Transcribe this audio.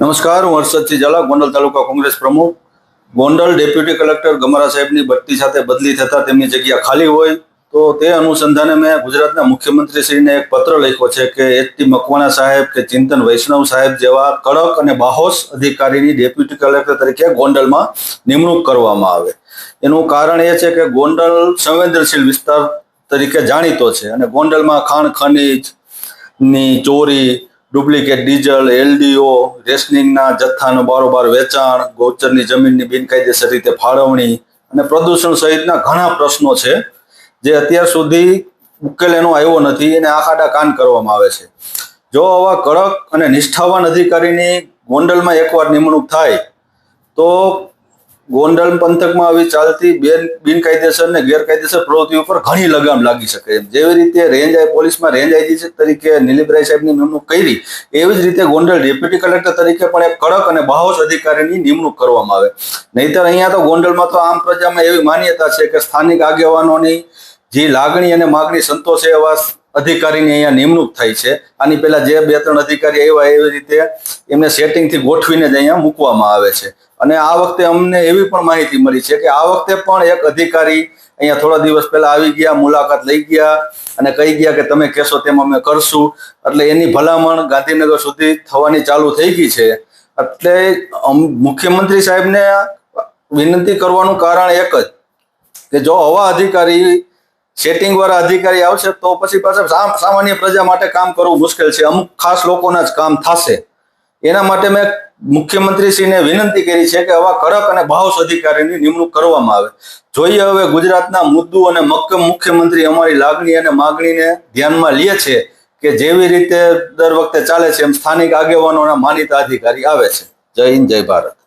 નમસ્કાર, હું હર્ષદસિંહ ઝાલા, ગોંડલ તાલુકા કોંગ્રેસ પ્રમુખ. ગોંડલ ડેપ્યુટી કલેક્ટર ગમરા સાહેબની બઢતી સાથે બદલી થતાં તેમની જગ્યા ખાલી હોય તો તે અનુસંધાને મેં ગુજરાતના મુખ્યમંત્રીશ્રીને એક પત્ર લખ્યો છે કે એચ.ટી. મકવાણા સાહેબ કે ચિંતન વૈષ્ણવ સાહેબ જેવા કડક અને બાહોશ અધિકારીની ડેપ્યુટી કલેક્ટર તરીકે ગોંડલમાં નિમણૂક કરવામાં આવે. એનું કારણ એ છે કે ગોંડલ સંવેદનશીલ વિસ્તાર તરીકે જાણીતો છે અને ગોંડલમાં ખાણ ખનીજની ચોરી, ડુપ્લિકેટ ડીઝલ, એલડીઓ, રેશનિંગના જથ્થાનું બારોબાર વેચાણ, ગૌચરની જમીનની બિનકાયદેસર રીતે ફાળવણી અને પ્રદૂષણ સહિતના ઘણા પ્રશ્નો છે જે અત્યાર સુધી ઉકેલ એનો આવ્યો નથી અને આખાડા કાન કરવામાં આવે છે. જો આવા કડક અને નિષ્ઠાવાન અધિકારીની ગોંડલમાં એકવાર નિમણૂક થાય તો ગોંડલ પંથકમાં આવી ચાલતી બિનકાયદેસર ને ગેરકાયદેસર પ્રવૃત્તિઓ પર ઘણી લગામ લાગી શકે. જેવી રીતે પોલીસમાં રેન્જ આઈજી તરીકે નિલીપરાય સાહેબની નિમણૂક કરી, એવી જ રીતે ગોંડલ ડેપ્યુટી કલેક્ટર તરીકે પણ એક કડક અને બાહોશ અધિકારીની નિમણૂક કરવામાં આવે. નહીતર અહીંયા તો ગોંડલમાં તો આમ પ્રજામાં એવી માન્યતા છે કે સ્થાનિક આગેવાનોની જે લાગણી અને માગણી સંતોષે એવા અધિકારીની અહીંયા નિમણૂક થાય છે. આની પહેલા જે 2-3 અધિકારી આવ્યા એવી રીતે એમને સેટિંગથી ગોઠવીને જ અહીંયા મૂકવામાં આવે છે. અને આ વખતે અમને એવી પણ માહિતી મળી છે કે આ વખતે પણ એક અધિકારી અહીંયા થોડા દિવસ પહેલા આવી ગયા, મુલાકાત લઈ ગયા અને કહી ગયા કે તમે કહેશો તેમ અમે કરશું. એટલે એની ભલામણ ગાંધીનગર સુધી થવાની ચાલુ થઈ ગઈ છે. એટલે મુખ્યમંત્રી સાહેબને વિનંતી કરવાનું કારણ એક જ કે જો આવા અધિકારી સેટિંગ વાળા અધિકારી આવશે તો પછી પાછા સામાન્ય પ્રજા માટે કામ કરવું મુશ્કેલ છે. અમુક ખાસ લોકોના જ કામ થશે. એના માટે મેં મુખ્યમંત્રીશ્રીને વિનંતી કરી છે કે આવા કડક અને બાહોશ અધિકારીની નિમણૂક કરવામાં આવે. જોઈએ હવે ગુજરાતના મુદ્દુ અને મક્કમ મુખ્યમંત્રી અમારી લાગણી અને માગણીને ધ્યાનમાં લે છે કે જેવી રીતે દર વખતે ચાલે છે એમ સ્થાનિક આગેવાનોના માનીતા અધિકારી આવે છે. જય હિન્દ, જય ભારત.